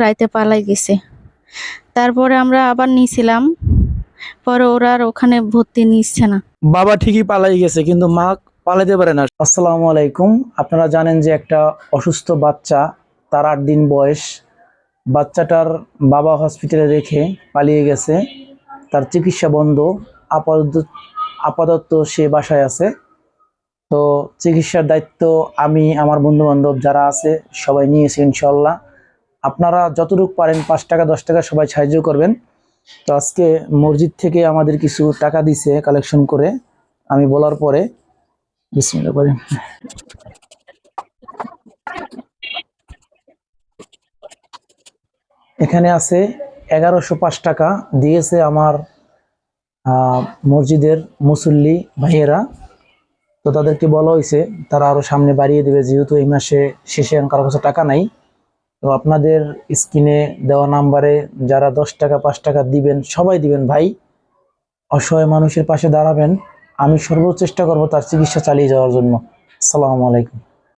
রাইতে পালাই গেছে। তারপরে আমরা আবার নিয়েছিলাম, পরে ওরা আর ওখানে ভর্তি নিচ্ছে না। বাবা ঠিকই পালাই গেছে কিন্তু মা পালাতে পারে না। আসসালামু আলাইকুম। আপনারা জানেন যে একটা অসুস্থ বাচ্চা, তার 8 দিন বয়স, বাচ্চাটার বাবা হসপিটালে রেখে পালিয়ে গেছে। তার চিকিৎসা বন্ধ, আপাতত আপাতত সে বাসায় আছে। তো চিকিৎসার দায়িত্ব আমি, আমার বন্ধু বান্ধব যারা আছে সবাই নিয়েছি ইনশাল্লাহ। আপনারা যতটুকু পারেন 5 টাকা 10 টাকা সবাই সাহায্য করবেন। তো আজকে মসজিদ থেকে আমাদের কিছু টাকা দিছে কালেকশন করে, আমি বলার পরে বিসমিল্লাহ করে। এখানে আছে 1105 টাকা দিয়েছে আমার মসজিদের মুসল্লি ভাইয়েরা। তো তাদেরকে বলা হয়েছে তারা আরো সামনে বাড়িয়ে দেবে, যেহেতু এই মাসে শেষে কারো কাছে টাকা নাই। তো আপনাদের স্ক্রিনে দেওয়া নাম্বারে যারা 10 টাকা 5 টাকা দিবেন সবাই দিবেন ভাই, অসহায় মানুষের পাশে দাঁড়াবেন। আমি সর্বোচ্চ চেষ্টা করব তার চিকিৎসা চালিয়ে যাওয়ার জন্য। আসসালামু আলাইকুম।